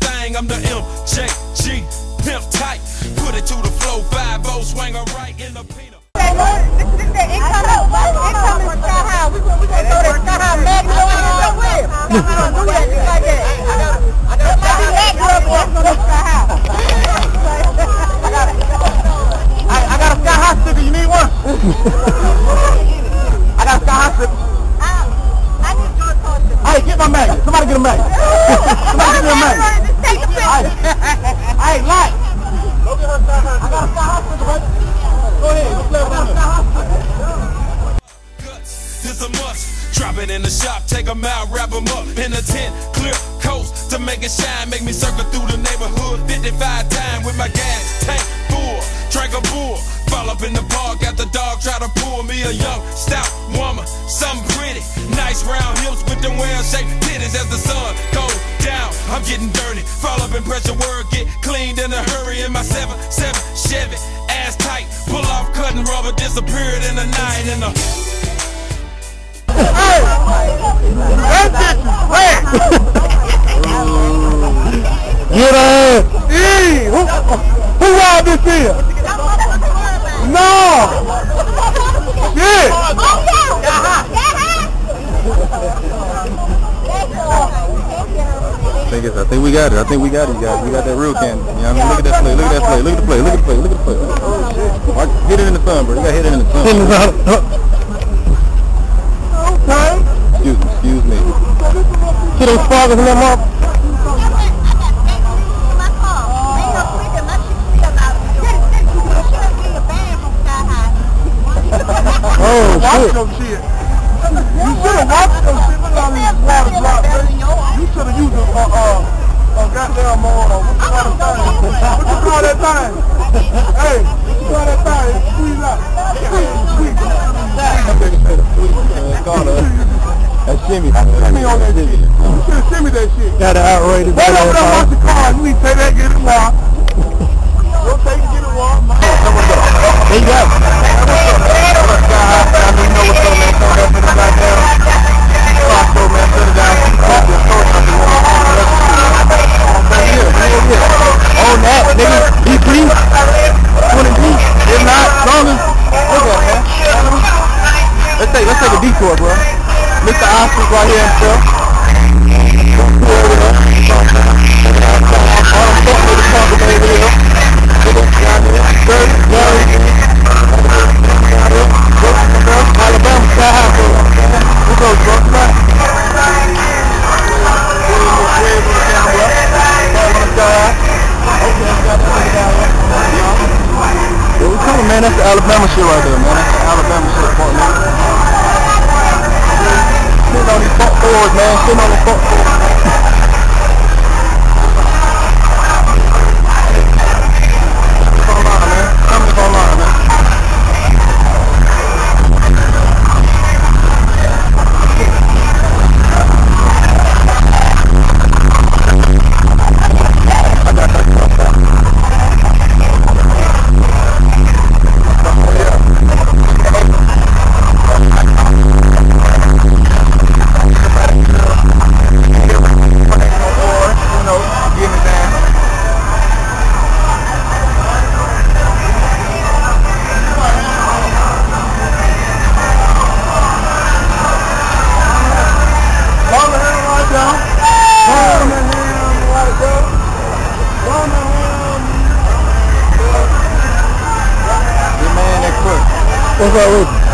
thing. I'm the MJG pimp tight. Put it to the flow, 5-0, swing her right in the peanut. I got a sky high sticker, you need one? I got a sky high sticker. Hey, get my magnet. Somebody get a magnet. Somebody get me a magnet. Hey, light. Go get her sky high. I got a sky high sticker, baby. Go ahead, go play with her. It's a must. Drop it in the shop, take them out, wrap them up in a tent, clear coast to make it shine. Make me circle through the neighborhood 55 times with my gas tank full. Drink a bull, fall up in the park, got the dog try to pull me a young, stout woman, something pretty, nice round hips with them well-shaped titties as the sun goes down. I'm getting dirty, fall up in pressure work, get cleaned in a hurry in my 7-7 Chevy, ass tight, pull off cutting rubber, disappeared in the night in the. Hey! That bitch is wet! Get her! Hey! Who robbed this here? No! Yeah! I think we got it. I think we got it, you guys. We got that real candy. You know what I mean? Look at that play. Look at that play. Look at the play. Look at the play. Look at the play. Hit it in the sun, bro. You got to hit it in the sun. Excuse me. See those sparkles in that mouth? Oh, shit. You should have watched those shit with all these water drops. You should have used a goddamn what you call that thing? Hey, what you call that thing? Squeeze out. That shimmy. Shimmy on that shit. You should have shimmy that shit. Got an outrageous. Wait over there, watch the car. You need to take that, get it wild. Go take it, get it wild. There you go. I mean, you know what's up, man. Throw that for the goddamn crossbow, man. Put it down. Old Natt, nigga. EP. 20 deep. If not, stronger. Look at that, man. Let's take a detour, bro. Mr. Oscar's right here himself. Alabama, sky high, bro. Who goes, bro? Where we coming, man? That's the Alabama shit right there, man. That's the Alabama shit, partner. Sitting on these front boards, man. Sitting on the front boards. What's up with you?